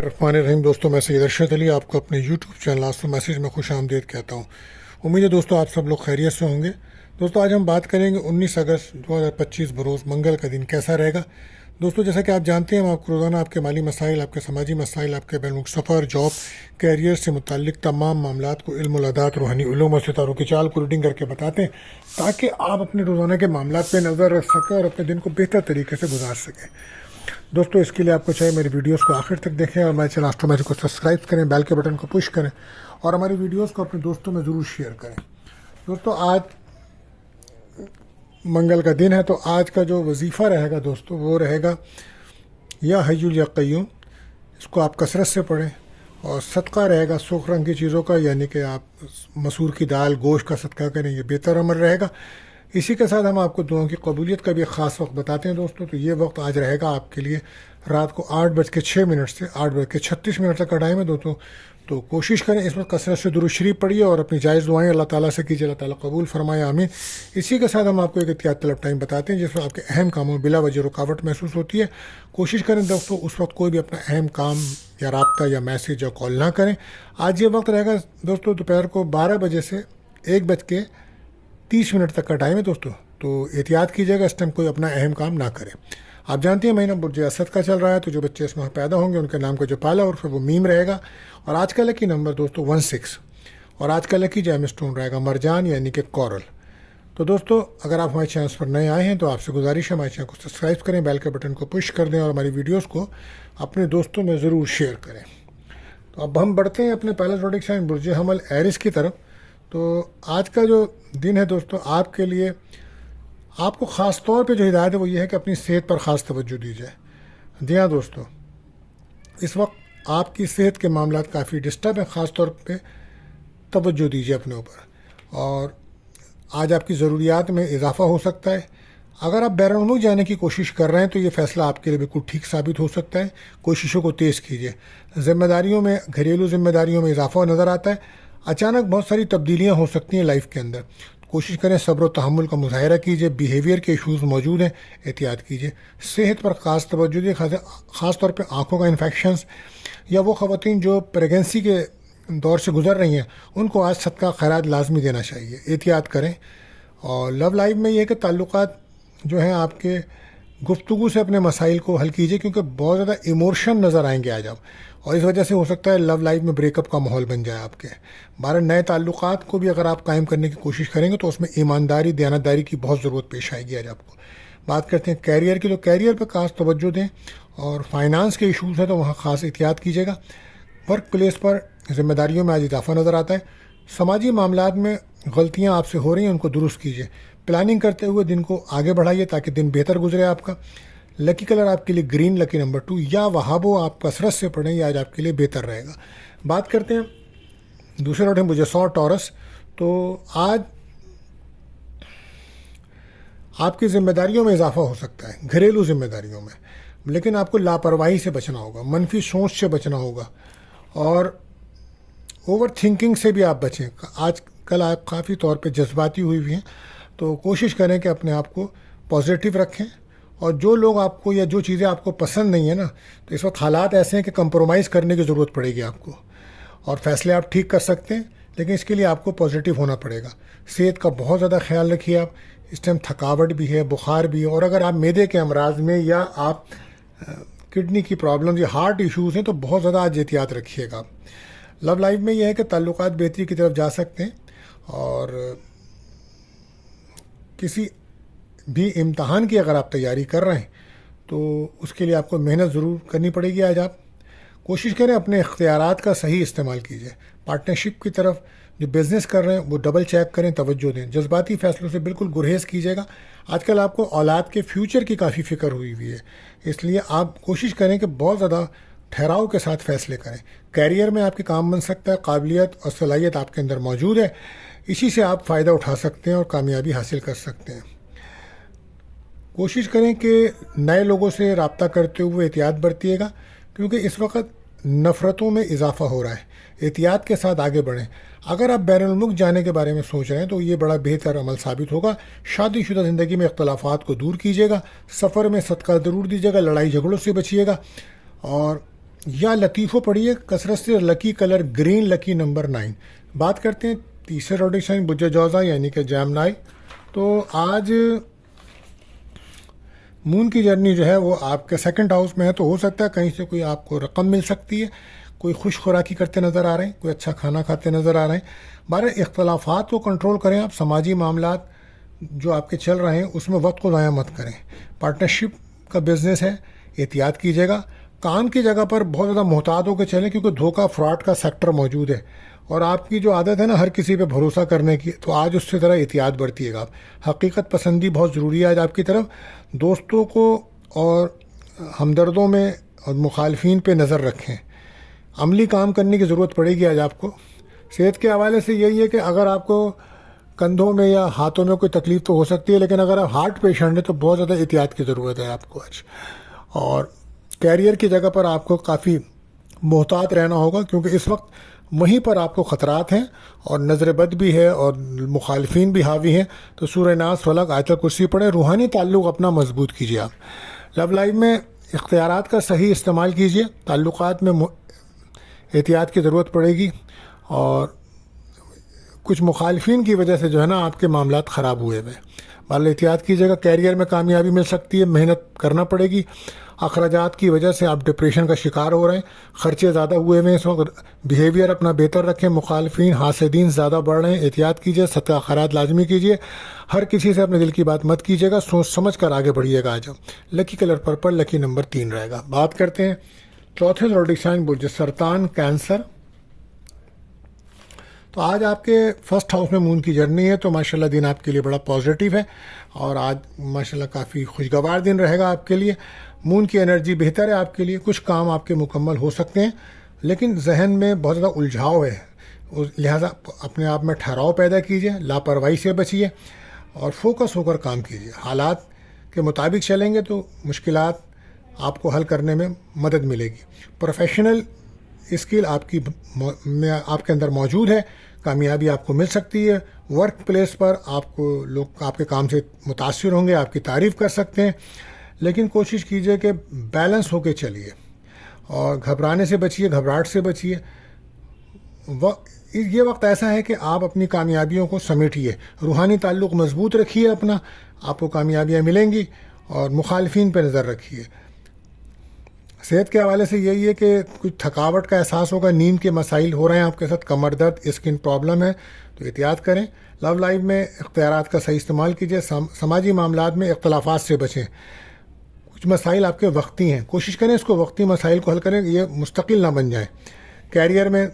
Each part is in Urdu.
الرحمن الرحیم دوستوں، میں سید ارشد علی آپ کو اپنے یوٹیوب چینل آسو میسیج میں خوش آمدید کہتا ہوں۔ امید ہے دوستوں آپ سب لوگ خیریت سے ہوں گے۔ دوستوں آج ہم بات کریں گے 19 اگست 2025 بروز منگل کا دن کیسا رہے گا۔ دوستوں جیسا کہ آپ جانتے ہیں ہم آپ کو روزانہ آپ کے مالی مسائل، آپ کے سماجی مسائل، آپ کے بین الملک سفر، جاب، کیریئر سے متعلق تمام معاملات کو علم العادات، روحانی علوم اور ستاروں کی چال کو ریڈنگ کر کے بتاتے ہیں تاکہ آپ اپنے روزانہ کے معاملات پہ نظر رکھ سکیں اور اپنے دن کو بہتر طریقے سے گزار سکیں۔ دوستوں اس کے لیے آپ کو چاہیے میری ویڈیوز کو آخر تک دیکھیں اور ہمارے چینل آسٹرو میجک کو سبسکرائب کریں، بیل کے بٹن کو پش کریں اور ہماری ویڈیوز کو اپنے دوستوں میں ضرور شیئر کریں۔ دوستوں آج منگل کا دن ہے تو آج کا جو وظیفہ رہے گا دوستوں وہ رہے گا یا حی یا قیوم، اس کو آپ کثرت سے پڑھیں، اور صدقہ رہے گا سرخ رنگ کی چیزوں کا، یعنی کہ آپ مسور کی دال، گوشت کا صدقہ کریں، یہ بہتر عمل رہے گا۔ اسی کے ساتھ ہم آپ کو دعاؤں کی قبولیت کا بھی ایک خاص وقت بتاتے ہیں دوستوں، تو یہ وقت آج رہے گا آپ کے لیے رات کو 8:06 سے 8:36 تک کا ٹائم ہے دوستوں۔ تو کوشش کریں اس وقت کثرت سے درود شریف پڑھیے اور اپنی جائز دعائیں اللہ تعالیٰ سے کیجیے، اللہ تعالیٰ قبول فرمائے، آمین۔ اسی کے ساتھ ہم آپ کو ایک احتیاط طلب ٹائم بتاتے ہیں جس میں آپ کے اہم کاموں میں بلا وجہ رکاوٹ محسوس ہوتی ہے۔ کوشش کریں دوستوں اس وقت کوئی بھی اپنا اہم کام یا رابطہ یا میسیج یا کال نہ کریں۔ آج یہ وقت رہے گا دوستوں دوپہر کو 12 بجے سے 1:30 تک کا ٹائم ہے دوستوں، تو احتیاط کیجیے گا، اس ٹائم کوئی اپنا اہم کام نہ کرے۔ آپ جانتے ہیں مہینہ برج اسد کا چل رہا ہے، تو جو بچے اس ماہ پیدا ہوں گے ان کے نام کا جو پالا اور پھر وہ میم رہے گا، اور آج کا لکی نمبر دوستوں 16، اور آج کا لکی جیم اسٹون رہے گا مرجان یعنی کہ کورل۔ تو دوستوں اگر آپ ہمارے چینل پر نئے آئے ہیں تو آپ سے گزارش ہے ہمارے چینل کو سبسکرائب کریں، بیل کے بٹن کو پش کر دیں اور ہماری ویڈیوز کو اپنے دوستوں میں ضرور شیئر کریں۔ تو اب ہم بڑھتے ہیں اپنے پہلا زوڈک سائن برج حمل ایرس کی طرف۔ تو آج کا جو دن ہے دوستوں آپ کے لیے آپ کو خاص طور پہ جو ہدایت ہے وہ یہ ہے کہ اپنی صحت پر خاص توجہ دی جائے۔ جی ہاں دوستوں، اس وقت آپ کی صحت کے معاملات کافی ڈسٹرب ہیں، خاص طور پہ توجہ دیجیے اپنے اوپر، اور آج آپ کی ضروریات میں اضافہ ہو سکتا ہے۔ اگر آپ بیرون ملک جانے کی کوشش کر رہے ہیں تو یہ فیصلہ آپ کے لیے بالکل ٹھیک ثابت ہو سکتا ہے۔ کوششوں کو تیز کیجیے۔ ذمہ داریوں میں، گھریلو ذمہ داریوں میں اضافہ نظر آتا ہے۔ اچانک بہت ساری تبدیلیاں ہو سکتی ہیں لائف کے اندر، کوشش کریں صبر و تحمل کا مظاہرہ کیجیے۔ بیہیویئر کے ایشوز موجود ہیں، احتیاط کیجیے۔ صحت پر خاص توجہ دیں، خاص طور پہ آنکھوں کا انفیکشنز، یا وہ خواتین جو پریگنسی کے دور سے گزر رہی ہیں ان کو آج صدقہ خیرات لازمی دینا چاہیے، احتیاط کریں۔ اور لو لائف میں یہ ہے کہ تعلقات جو ہیں آپ کے گفتگو سے اپنے مسائل کو حل کیجیے، کیونکہ بہت زیادہ ایموشن نظر آئیں گے آج آپ، اور اس وجہ سے ہو سکتا ہے لو لائف میں بریک اپ کا ماحول بن جائے آپ کے۔ بارہ نئے تعلقات کو بھی اگر آپ قائم کرنے کی کوشش کریں گے تو اس میں ایمانداری، دیانتداری کی بہت ضرورت پیش آئے گی آج آپ کو۔ بات کرتے ہیں کیریئر کی، تو کیریئر پہ خاص توجہ دیں، اور فائنانس کے ایشوز ہیں تو وہاں خاص احتیاط کیجیے گا۔ ورک پلیس پر ذمہ داریوں میں آج اضافہ نظر آتا ہے۔ سماجی معاملات میں غلطیاں آپ سے ہو رہی ہیں ان کو درست کیجیے۔ پلاننگ کرتے ہوئے دن کو آگے بڑھائیے تاکہ دن بہتر گزرے آپ کا۔ لکی کلر آپ کے لیے گرین، لکی نمبر 2 یا وہابو، آپ کثرت سے پڑھیں، یہ آج آپ کے لیے بہتر رہے گا۔ بات کرتے ہیں دوسرے روٹ مجھے 100 ٹورس، تو آج آپ کی ذمہ داریوں میں اضافہ ہو سکتا ہے، گھریلو ذمہ داریوں میں، لیکن آپ کو لاپرواہی سے بچنا ہوگا، منفی سوچ سے بچنا ہوگا، اور اوور تھنکنگ سے بھی آپ بچیں۔ آج کل آپ کافی طور پہ جذباتی ہوئی ہیں، تو کوشش کریں کہ اپنے آپ کو پازیٹیو رکھیں، اور جو لوگ آپ کو یا جو چیزیں آپ کو پسند نہیں ہیں نا، تو اس وقت حالات ایسے ہیں کہ کمپرومائز کرنے کی ضرورت پڑے گی آپ کو، اور فیصلے آپ ٹھیک کر سکتے ہیں لیکن اس کے لیے آپ کو پازیٹیو ہونا پڑے گا۔ صحت کا بہت زیادہ خیال رکھیے آپ، اس ٹائم تھکاوٹ بھی ہے، بخار بھی ہے، اور اگر آپ معدے کے امراض میں یا آپ کڈنی کی پرابلم یا ہارٹ ایشوز ہیں تو بہت زیادہ آج احتیاط رکھیے گا۔ لو لائف میں یہ ہے کہ تعلقات بہتری کی طرف جا سکتے ہیں، اور کسی بھی امتحان کی اگر آپ تیاری کر رہے ہیں تو اس کے لیے آپ کو محنت ضرور کرنی پڑے گی۔ آج آپ کوشش کریں اپنے اختیارات کا صحیح استعمال کیجیے۔ پارٹنرشپ کی طرف جو بزنس کر رہے ہیں وہ ڈبل چیک کریں، توجہ دیں، جذباتی فیصلوں سے بالکل گریز کیجیے گا۔ آج کل آپ کو اولاد کے فیوچر کی کافی فکر ہوئی ہے، اس لیے آپ کوشش کریں کہ بہت زیادہ ٹھہراؤ کے ساتھ فیصلے کریں۔ کیریئر میں آپ کے کام بن سکتا ہے، قابلیت اور صلاحیت آپ کے اندر موجود ہے، اسی سے آپ فائدہ اٹھا سکتے ہیں اور کامیابی حاصل کر سکتے ہیں۔ کوشش کریں کہ نئے لوگوں سے رابطہ کرتے ہوئے احتیاط برتیے گا، کیونکہ اس وقت نفرتوں میں اضافہ ہو رہا ہے۔ احتیاط کے ساتھ آگے بڑھیں۔ اگر آپ بیرون ملک جانے کے بارے میں سوچ رہے ہیں تو یہ بڑا بہتر عمل ثابت ہوگا۔ شادی شدہ زندگی میں اختلافات کو دور کیجیے گا، سفر میں صدقہ ضرور دیجیے گا، لڑائی جھگڑوں سے بچیے گا، اور یا لطیفو پڑھیے کثرت سے لکی کلر گرین لکی نمبر 9. بات کرتے ہیں تیسرے روڈک سائن بج جوزا یعنی کہ جیمنائی. تو آج مون کی جرنی جو ہے وہ آپ کے سیکنڈ ہاؤس میں ہے، تو ہو سکتا ہے کہیں سے کوئی آپ کو رقم مل سکتی ہے، کوئی خوش خوراکی کرتے نظر آ رہے ہیں، کوئی اچھا کھانا کھاتے نظر آ رہے ہیں. بہرحال اختلافات کو کنٹرول کریں آپ. سماجی معاملات جو آپ کے چل رہے ہیں اس میں وقت کو ضائع مت کریں. پارٹنرشپ کا بزنس ہے، احتیاط کیجیے گا. کام کی جگہ پر بہت زیادہ محتاط ہو کے چلیں کیونکہ دھوکہ فراڈ کا سیکٹر موجود ہے، اور آپ کی جو عادت ہے نا ہر کسی پہ بھروسہ کرنے کی، تو آج اس سے ذرا احتیاط برتیے گا آپ. حقیقت پسندی بہت ضروری ہے آج آپ کی طرف. دوستوں کو اور ہمدردوں میں اور مخالفین پہ نظر رکھیں. عملی کام کرنے کی ضرورت پڑے گی آج آپ کو. صحت کے حوالے سے یہی ہے کہ اگر آپ کو کندھوں میں یا ہاتھوں میں کوئی تکلیف تو ہو سکتی ہے، لیکن اگر آپ ہارٹ پیشنٹ ہیں تو بہت زیادہ احتیاط کی ضرورت ہے آپ کو آج. اور کیریئر کی جگہ پر آپ کو کافی محتاط رہنا ہوگا کیونکہ اس وقت وہیں پر آپ کو خطرات ہیں اور نظر بد بھی ہے اور مخالفین بھی حاوی ہیں. تو سورہ ناس فلق آیت الکرسی پڑھیں. روحانی تعلق اپنا مضبوط کیجیے آپ. لو لائف میں اختیارات کا صحیح استعمال کیجیے. تعلقات میں احتیاط کی ضرورت پڑے گی، اور کچھ مخالفین کی وجہ سے جو ہے نا آپ کے معاملات خراب ہوئے ہوئے. بہرحال احتیاط کیجیے گا. کیریئر میں کامیابی مل سکتی ہے، محنت کرنا پڑے گی. اخراجات کی وجہ سے آپ ڈپریشن کا شکار ہو رہے ہیں، خرچے زیادہ ہوئے ہوئے ہیں اس وقت. بیہیویئر اپنا بہتر رکھیں. مخالفین حاسدین زیادہ بڑھ رہے ہیں، احتیاط کیجیے. صدقہ خیرات لازمی کیجیے. ہر کسی سے اپنے دل کی بات مت کیجیے گا، سوچ سمجھ کر آگے بڑھیے گا. آج لکی کلر پرپل لکی نمبر 3 رہے گا. بات کرتے ہیں چوتھے زوڈک سائن برج سرطان کینسر. تو آج آپ کے فرسٹ ہاؤس میں مون کی جرنی ہے، تو ماشاءاللہ دن آپ کے لیے بڑا پازیٹیو ہے، اور آج ماشاءاللہ کافی خوشگوار دن رہے گا آپ کے لیے. مون کی انرجی بہتر ہے آپ کے لیے. کچھ کام آپ کے مکمل ہو سکتے ہیں، لیکن ذہن میں بہت زیادہ الجھاؤ ہے، لہٰذا اپنے آپ میں ٹھہراؤ پیدا کیجیے. لاپرواہی سے بچیے اور فوکس ہو کر کام کیجیے. حالات کے مطابق چلیں گے تو مشکلات آپ کو حل کرنے میں مدد ملے گی. پروفیشنل اسکل آپ کے اندر موجود ہے، کامیابی آپ کو مل سکتی ہے. ورک پلیس پر آپ کو لوگ آپ کے کام سے متاثر ہوں گے، آپ کی تعریف کر سکتے ہیں، لیکن کوشش کیجیے کہ بیلنس ہو کے چلیے اور گھبرانے سے بچیے، گھبراہٹ سے بچیے. یہ وقت ایسا ہے کہ آپ اپنی کامیابیوں کو سمیٹیے. روحانی تعلق مضبوط رکھیے اپنا، آپ کو کامیابیاں ملیں گی. اور مخالفین پہ نظر رکھیے. صحت کے حوالے سے یہی ہے کہ کچھ تھکاوٹ کا احساس ہوگا، نیند کے مسائل ہو رہے ہیں آپ کے ساتھ، کمر درد، اسکن پرابلم ہے، تو احتیاط کریں. لو لائف میں اختیارات کا صحیح استعمال کیجیے. سماجی معاملات میں اختلافات سے بچیں. کچھ مسائل آپ کے وقتی ہیں، کوشش کریں اس کو وقتی مسائل کو حل کریں، یہ مستقل نہ بن جائیں. کیریئر میں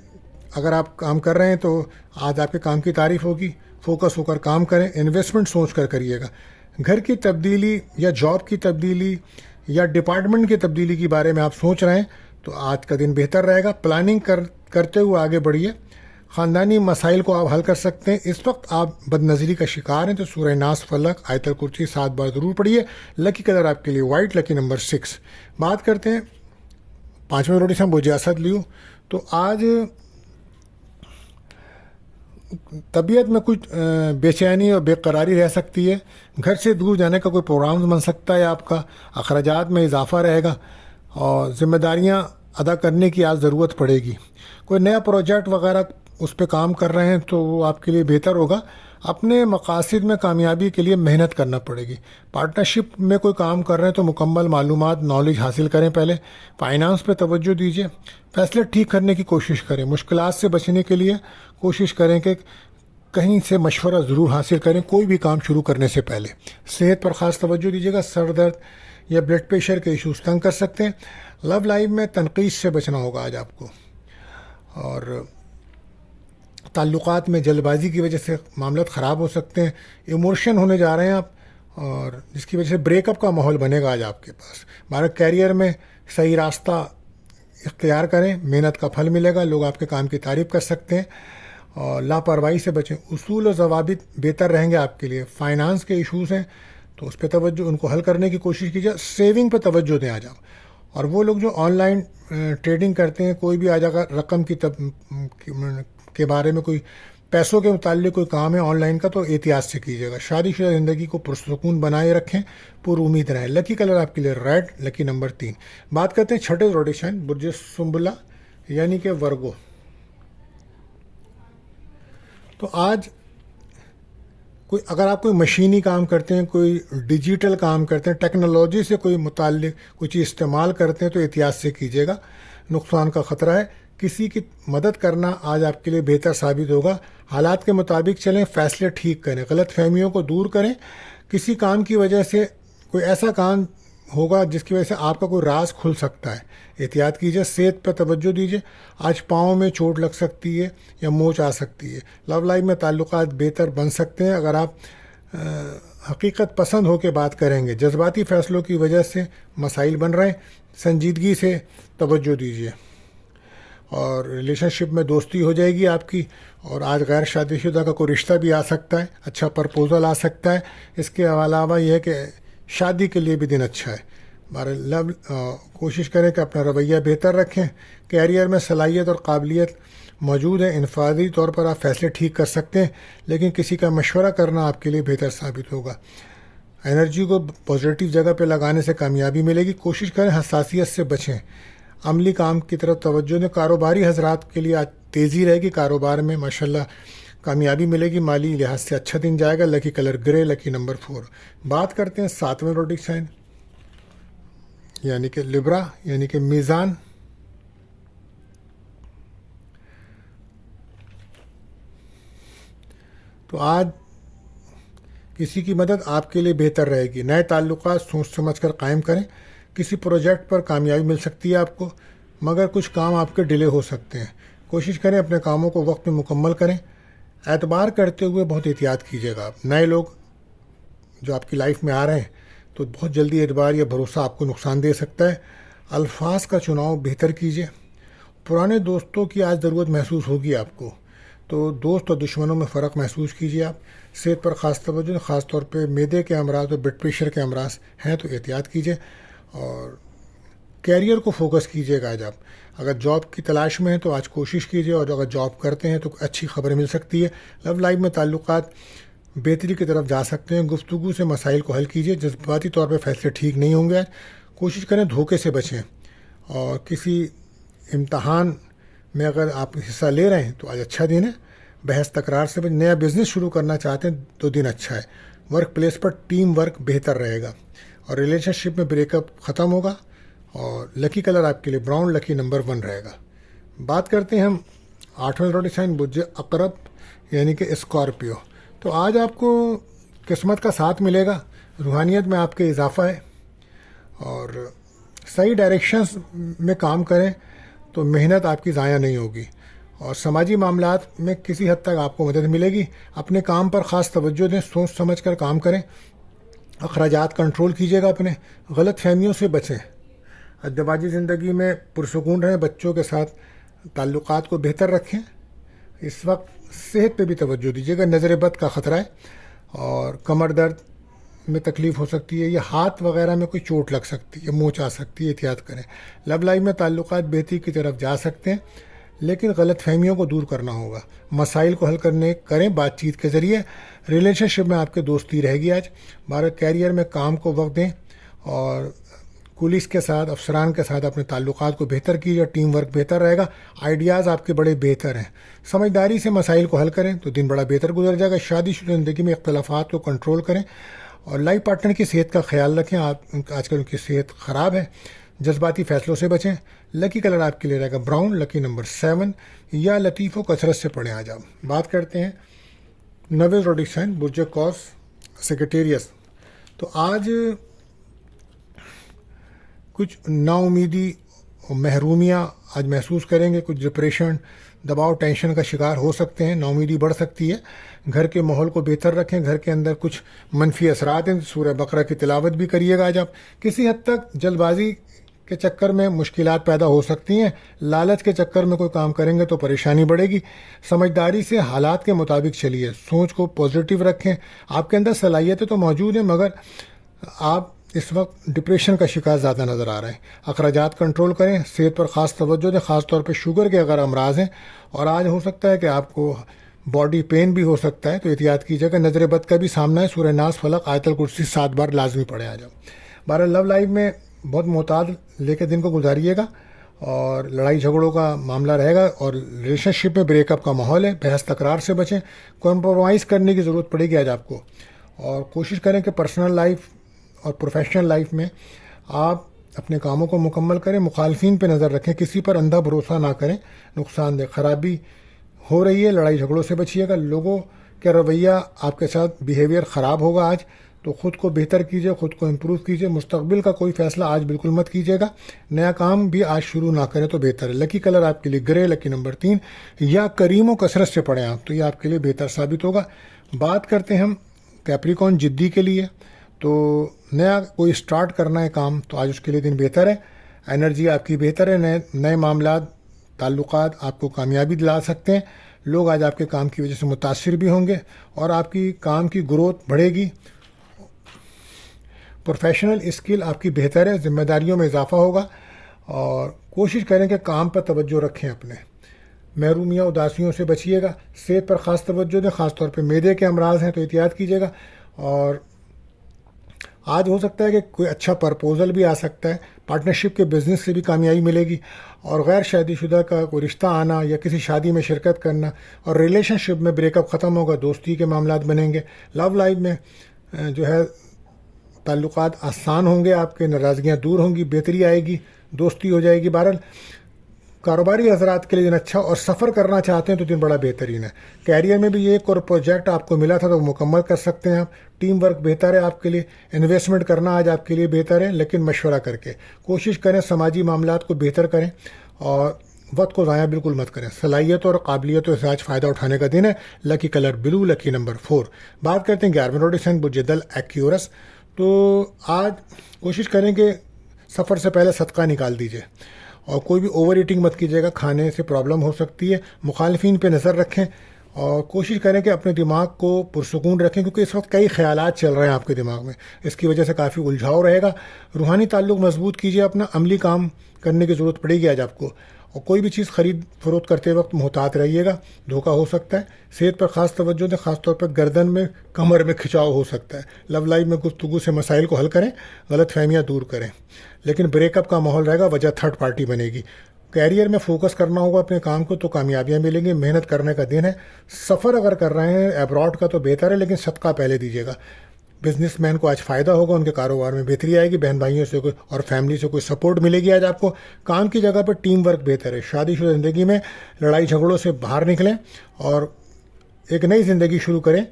اگر آپ کام کر رہے ہیں تو آج آپ کے کام کی تعریف ہوگی. فوکس ہو کر کام کریں. انویسٹمنٹ سوچ کر کریے گا. گھر کی تبدیلی یا جاب کی تبدیلی یا ڈپارٹمنٹ کی تبدیلی کے بارے میں آپ سوچ رہے ہیں تو آج کا دن بہتر رہے گا. پلاننگ کرتے ہوئے آگے بڑھیے. خاندانی مسائل کو آپ حل کر سکتے ہیں. اس وقت آپ بد نظری کا شکار ہیں تو سورہ ناس فلق آیت الکرسی 7 بار ضرور پڑھیے. لکی کلر آپ کے لیے وائٹ لکی نمبر 6. بات کرتے ہیں 5ویں روٹی سے برج اسد لیو. تو آج طبیعت میں کچھ بے چینی اور بے قراری رہ سکتی ہے. گھر سے دور جانے کا کوئی پروگرام بن سکتا ہے آپ کا. اخراجات میں اضافہ رہے گا اور ذمہ داریاں ادا کرنے کی آج ضرورت پڑے گی. کوئی نیا پروجیکٹ وغیرہ اس پہ کام کر رہے ہیں تو وہ آپ کے لیے بہتر ہوگا. اپنے مقاصد میں کامیابی کے لیے محنت کرنا پڑے گی. پارٹنرشپ میں کوئی کام کر رہے ہیں تو مکمل معلومات نالج حاصل کریں. پہلے فائنانس پہ توجہ دیجیے. فیصلے ٹھیک کرنے کی کوشش کریں. مشکلات سے بچنے کے لیے کوشش کریں کہ کہیں سے مشورہ ضرور حاصل کریں کوئی بھی کام شروع کرنے سے پہلے. صحت پر خاص توجہ دیجیے گا. سر درد یا بلڈ پریشر کے ایشوز تنگ کر سکتے ہیں. لو لائف میں تنقید سے بچنا ہوگا آج آپ کو. اور تعلقات میں جلد بازی کی وجہ سے معاملات خراب ہو سکتے ہیں. ایموشن ہونے جا رہے ہیں آپ، اور جس کی وجہ سے بریک اپ کا ماحول بنے گا آج آپ کے پاس. ہمارے کیریئر میں صحیح راستہ اختیار کریں، محنت کا پھل ملے گا. لوگ آپ کے کام کی تعریف کر سکتے ہیں. اور لاپرواہی سے بچیں. اصول و ضوابط بہتر رہیں گے آپ کے لیے. فائنانس کے ایشوز ہیں تو اس پہ توجہ، ان کو حل کرنے کی کوشش کیجیے. سیونگ پہ توجہ دیں آج آپ. اور وہ لوگ جو آن لائن ٹریڈنگ کرتے ہیں، کوئی بھی آ جائے گا رقم کے بارے میں کوئی پیسوں کے متعلق کوئی کام ہے آن لائن کا تو احتیاط سے کیجیے گا. شادی شدہ زندگی کو پرسکون بنائے رکھیں, پر امید رہیں. لکی کلر آپ کے لیے ریڈ, لکی نمبر 3. بات کرتے ہیں چھٹے زوڈک سائن برج سنبلا یعنی کہ ورگو. تو آج اگر آپ کوئی مشینی کام کرتے ہیں, کوئی ڈیجیٹل کام کرتے ہیں, ٹیکنالوجی سے کوئی متعلق کوئی چیز استعمال کرتے ہیں تو احتیاط سے کیجیے گا, نقصان کا خطرہ ہے. کسی کی مدد کرنا آج آپ کے لیے بہتر ثابت ہوگا. حالات کے مطابق چلیں, فیصلے ٹھیک کریں, غلط فہمیوں کو دور کریں. کسی کام کی وجہ سے کوئی ایسا کام ہوگا جس کی وجہ سے آپ کا کوئی راز کھل سکتا ہے, احتیاط کیجیے. صحت پہ توجہ دیجیے, آج پاؤں میں چوٹ لگ سکتی ہے یا موچ آ سکتی ہے. لو لائف میں تعلقات بہتر بن سکتے ہیں اگر آپ حقیقت پسند ہو کے بات کریں گے. جذباتی فیصلوں کی وجہ سے مسائل بن رہے ہیں, سنجیدگی سے توجہ دیجیے. اور ریلیشن شپ میں دوستی ہو جائے گی آپ کی. اور آج غیر شادی شدہ کا کوئی رشتہ بھی آ سکتا ہے, اچھا پرپوزل آ سکتا ہے. اس کے علاوہ یہ ہے کہ شادی کے لیے بھی دن اچھا ہے. کوشش کریں کہ اپنا رویہ بہتر رکھیں. کیریئر میں صلاحیت اور قابلیت موجود ہے. انفرادی طور پر آپ فیصلے ٹھیک کر سکتے ہیں, لیکن کسی کا مشورہ کرنا آپ کے لیے بہتر ثابت ہوگا. انرجی کو پازیٹیو جگہ پہ لگانے سے کامیابی ملے گی. کوشش کریں حساسیت سے بچیں. عملی کام کی طرف توجہ دیں. کاروباری حضرات کے لیے آج تیزی رہے گی. کاروبار میں ماشاءاللہ کامیابی ملے گی. مالی لحاظ سے اچھا دن جائے گا. لکی کلر گرے, لکی نمبر 4. بات کرتے ہیں 7ویں زوڈک سائن یعنی کہ لبرا یعنی کہ میزان. تو آج کسی کی مدد آپ کے لیے بہتر رہے گی. نئے تعلقات سوچ سمجھ کر قائم کریں. کسی پروجیکٹ پر کامیابی مل سکتی ہے آپ کو, مگر کچھ کام آپ کے ڈیلے ہو سکتے ہیں. کوشش کریں اپنے کاموں کو وقت میں مکمل کریں. اعتبار کرتے ہوئے بہت احتیاط کیجیے گا. آپ نئے لوگ جو آپ کی لائف میں آ رہے ہیں تو بہت جلدی اعتبار یا بھروسہ آپ کو نقصان دے سکتا ہے. الفاظ کا چناؤ بہتر کیجیے. پرانے دوستوں کی آج ضرورت محسوس ہوگی آپ کو, تو دوست اور دشمنوں میں فرق محسوس کیجیے. آپ صحت پر خاص توجہ, خاص طور پہ معدے کے امراض اور بلڈ پریشر کے امراض ہیں تو احتیاط کیجیے. اور کیریئر کو فوکس کیجیے گا. آج آپ اگر جاب کی تلاش میں ہیں تو آج کوشش کیجیے, اور اگر جاب کرتے ہیں تو اچھی خبر مل سکتی ہے. لو لائف میں تعلقات بہتری کی طرف جا سکتے ہیں. گفتگو سے مسائل کو حل کیجیے. جذباتی طور پہ فیصلے ٹھیک نہیں ہوں گے. آج کوشش کریں دھوکے سے بچیں. اور کسی امتحان میں اگر آپ حصہ لے رہے ہیں تو آج اچھا دن ہے. بحث تکرار سے نیا بزنس شروع کرنا چاہتے ہیں تو دن اچھا ہے. ورک پلیس پر ٹیم ورک بہتر رہے گا. اور ریلیشن شپ میں بریک اپ ختم ہوگا. اور لکی کلر آپ کے لیے براؤن, لکی نمبر 1 رہے گا. بات کرتے ہیں ہم 8ویں زوڈک سائن برج عقرب یعنی کہ اسکارپیو. تو آج آپ کو قسمت کا ساتھ ملے گا. روحانیت میں آپ کے اضافہ ہے, اور صحیح ڈائریکشنز میں کام کریں تو محنت آپ کی ضائع نہیں ہوگی. اور سماجی معاملات میں کسی حد تک آپ کو مدد ملے گی. اپنے کام پر خاص توجہ دیں, سوچ سمجھ کر کام کریں. اخراجات کنٹرول کیجیے گا. اپنے غلط فہمیوں سے بچیں. ازدواجی زندگی میں پرسکون رہیں. بچوں کے ساتھ تعلقات کو بہتر رکھیں. اس وقت صحت پہ بھی توجہ دیجیے گا. نظر بد کا خطرہ ہے, اور کمر درد میں تکلیف ہو سکتی ہے, یا ہاتھ وغیرہ میں کوئی چوٹ لگ سکتی ہے, موچ آ سکتی ہے. احتیاط کریں. لو لائف میں تعلقات بہتری کی طرف جا سکتے ہیں, لیکن غلط فہمیوں کو دور کرنا ہوگا. مسائل کو حل کریں بات چیت کے ذریعے. ریلیشن شپ میں آپ کے دوستی رہے گی. آج کیریئر میں کام کو وقت دیں, اور پولیس کے ساتھ, افسران کے ساتھ اپنے تعلقات کو بہتر کیجیے. ٹیم ورک بہتر رہے گا. آئیڈیاز آپ کے بڑے بہتر ہیں. سمجھداری سے مسائل کو حل کریں تو دن بڑا بہتر گزر جائے گا. شادی شدہ زندگی میں اختلافات کو کنٹرول کریں, اور لائف پارٹنر کی صحت کا خیال رکھیں. آج کل ان کی صحت خراب ہے. جذباتی فیصلوں سے بچیں. لکی کلر آپ کے لیے رہے گا براؤن, لکی نمبر 7. یا لطیف و کثرت سے پڑھیں. آج آپ بات کرتے ہیں 9ویں زوڈک سائن برج قوس سیکریٹیریس. تو آج کچھ نا امیدی اور محرومیاں آج محسوس کریں گے. کچھ ڈپریشن, دباؤ, ٹینشن کا شکار ہو سکتے ہیں. نا امیدی بڑھ سکتی ہے. گھر کے ماحول کو بہتر رکھیں. گھر کے اندر کچھ منفی اثرات ہیں. سورہ بقرہ کی تلاوت بھی کریے گا. آج آپ کسی حد تک جلد بازی کے چکر میں مشکلات پیدا ہو سکتی ہیں. لالچ کے چکر میں کوئی کام کریں گے تو پریشانی بڑھے گی. سمجھداری سے حالات کے مطابق چلیے. سوچ کو پازیٹیو رکھیں. آپ کے اندر صلاحیتیں تو موجود ہیں, مگر آپ اس وقت ڈپریشن کا شکار زیادہ نظر آ رہے ہیں. اخراجات کنٹرول کریں. صحت پر خاص توجہ دیں, خاص طور پہ شوگر کے اگر امراض ہیں. اور آج ہو سکتا ہے کہ آپ کو باڈی پین بھی ہو سکتا ہے، تو احتیاط کیجیے گا۔ نظر بد کا بھی سامنا ہے، سورہ ناس، فلق، آیت الکرسی 7 بار لازمی پڑھیں آ جاؤ۔ بہرحال لو لائف میں بہت محتاط لے کے دن کو گزاریے گا، اور لڑائی جھگڑوں کا معاملہ رہے گا، اور ریلیشن شپ میں بریک اپ کا ماحول ہے، بحث تکرار سے بچیں، کمپرومائز کرنے کی ضرورت پڑے گی آج آپ کو، اور کوشش کریں کہ پرسنل لائف اور پروفیشنل لائف میں آپ اپنے کاموں کو مکمل کریں، مخالفین پہ نظر رکھیں، کسی پر اندھا بھروسہ نہ کریں، نقصان دہ خرابی ہو رہی ہے، لڑائی جھگڑوں سے بچیے گا، لوگوں کا رویہ آپ کے ساتھ بیہیویئر خراب ہوگا آج، تو خود کو بہتر کیجیے، خود کو امپروو کیجیے، مستقبل کا کوئی فیصلہ آج بالکل مت کیجیے گا، نیا کام بھی آج شروع نہ کریں تو بہتر ہے۔ لکی کلر آپ کے لیے گرے، لکی نمبر 3، یا کریم و کثرت سے پڑھیں آپ، تو یہ آپ کے لیے بہتر ثابت ہوگا۔ بات کرتے ہیں ہم کیپریکون جدی کے لیے، تو نیا کوئی سٹارٹ کرنا ہے کام تو آج اس کے لیے دن بہتر ہے، انرجی آپ کی بہتر ہے، نئے معاملات، تعلقات آپ کو کامیابی دلا سکتے ہیں، لوگ آج آپ کے کام کی وجہ سے متاثر بھی ہوں گے، اور آپ کی کام کی گروتھ بڑھے گی۔ پروفیشنل اسکل آپ کی بہتر ہے، ذمہ داریوں میں اضافہ ہوگا، اور کوشش کریں کہ کام پر توجہ رکھیں اپنے، محرومیاں اداسیوں سے بچیے گا، صحت پر خاص توجہ دیں، خاص طور پہ معدے کے امراض ہیں تو احتیاط کیجیے گا، اور آج ہو سکتا ہے کہ کوئی اچھا پرپوزل بھی آ سکتا ہے، پارٹنرشپ کے بزنس سے بھی کامیابی ملے گی، اور غیر شادی شدہ کا کوئی رشتہ آنا یا کسی شادی میں شرکت کرنا، اور ریلیشن شپ میں بریک اپ ختم ہوگا، دوستی کے معاملات بنیں گے، لو لائف میں جو ہے تعلقات آسان ہوں گے، آپ کے ناراضگیاں دور ہوں گی، بہتری آئے گی، دوستی ہو جائے گی۔ بہرحال کاروباری حضرات کے لیے دن اچھا، اور سفر کرنا چاہتے ہیں تو دن بڑا بہترین ہے۔ کیریئر میں بھی ایک اور پروجیکٹ آپ کو ملا تھا تو مکمل کر سکتے ہیں آپ، ٹیم ورک بہتر ہے آپ کے لیے، انویسٹمنٹ کرنا آج آپ کے لیے بہتر ہے، لیکن مشورہ کر کے کوشش کریں، سماجی معاملات کو بہتر کریں، اور وقت کو ضائع بالکل مت کریں، صلاحیتوں اور قابلیتوں سے آج فائدہ اٹھانے کا دن ہے۔ لکی کلر بلو، لکی نمبر 4۔ بات کرتے ہیں 11ویں روڈیسن برج دل ایکیورس، تو آج کوشش کریں کہ سفر سے پہلے صدقہ نکال دیجیے، اور کوئی بھی اوور ایٹنگ مت کیجیے گا، کھانے سے پرابلم ہو سکتی ہے، مخالفین پہ نظر رکھیں، اور کوشش کریں کہ اپنے دماغ کو پرسکون رکھیں، کیونکہ اس وقت کئی خیالات چل رہے ہیں آپ کے دماغ میں، اس کی وجہ سے کافی الجھاؤ رہے گا۔ روحانی تعلق مضبوط کیجیے اپنا، عملی کام کرنے کی ضرورت پڑے گی آج آپ کو، اور کوئی بھی چیز خرید فروخت کرتے وقت محتاط رہیے گا، دھوکہ ہو سکتا ہے۔ صحت پر خاص توجہ دیں، خاص طور پر گردن میں، کمر میں کھچاؤ ہو سکتا ہے۔ لو لائف میں گفتگو سے مسائل کو حل کریں، غلط فہمیاں دور کریں، لیکن بریک اپ کا ماحول رہے گا، وجہ تھرڈ پارٹی بنے گی۔ کیریئر میں فوکس کرنا ہوگا اپنے کام کو تو کامیابیاں ملیں گی، محنت کرنے کا دن ہے۔ سفر اگر کر رہے ہیں ابراڈ کا تو بہتر ہے، لیکن صدقہ پہلے دیجیے گا۔ بزنس مین کو آج فائدہ ہوگا، ان کے کاروبار میں بہتری آئے گی، بہن بھائیوں سے کوئی اور فیملی سے کوئی سپورٹ ملے گی آج آپ کو۔ کام کی جگہ پر ٹیم ورک بہتر ہے۔ شادی شدہ زندگی میں لڑائی جھگڑوں سے باہر نکلیں اور ایک نئی زندگی شروع کریں،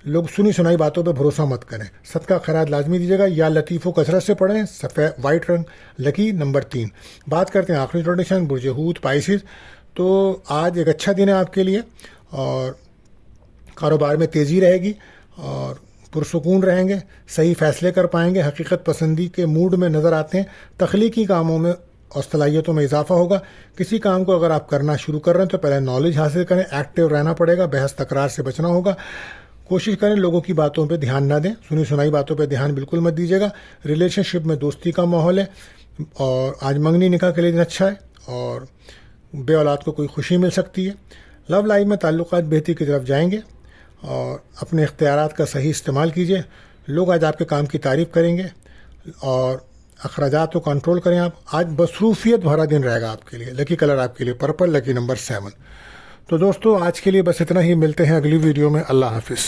لوگ سنی سنائی باتوں پہ بھروسہ مت کریں، صدقہ خیرات لازمی دیجیے گا، یا لطیف و کثرت سے پڑھیں، سفید وائٹ رنگ، لکی نمبر 3۔ بات کرتے ہیں آخری روٹیشن برج حوت پائسز، تو آج ایک اچھا دن ہے آپ کے لیے، اور کاروبار میں تیزی رہے گی، اور پرسکون رہیں گے، صحیح فیصلے کر پائیں گے، حقیقت پسندی کے موڈ میں نظر آتے ہیں، تخلیقی کاموں میں اور صلاحیتوں میں اضافہ ہوگا۔ کسی کام کو اگر آپ کرنا شروع کر رہے ہیں تو پہلے نالج حاصل کریں، ایکٹیو رہنا پڑے گا، بحث تکرار سے بچنا ہوگا، کوشش کریں لوگوں کی باتوں پہ دھیان نہ دیں، سنی سنائی باتوں پہ دھیان بالکل مت دیجیے گا۔ ریلیشن شپ میں دوستی کا ماحول ہے، اور آج منگنی نکاح کے لیے دن اچھا ہے، اور بے اولاد کو کوئی خوشی مل سکتی ہے۔ لو لائف میں تعلقات بہتری کی طرف جائیں گے، اور اپنے اختیارات کا صحیح استعمال کیجیے، لوگ آج آپ کے کام کی تعریف کریں گے، اور اخراجات کو کنٹرول کریں آپ۔ آج مصروفیت بھرا دن رہے گا آپ کے لیے، لکی کلر آپ کے لیے پرپل، لکی نمبر 7۔ تو دوستو آج کے لیے بس اتنا ہی، ملتے ہیں اگلی ویڈیو میں، اللہ حافظ۔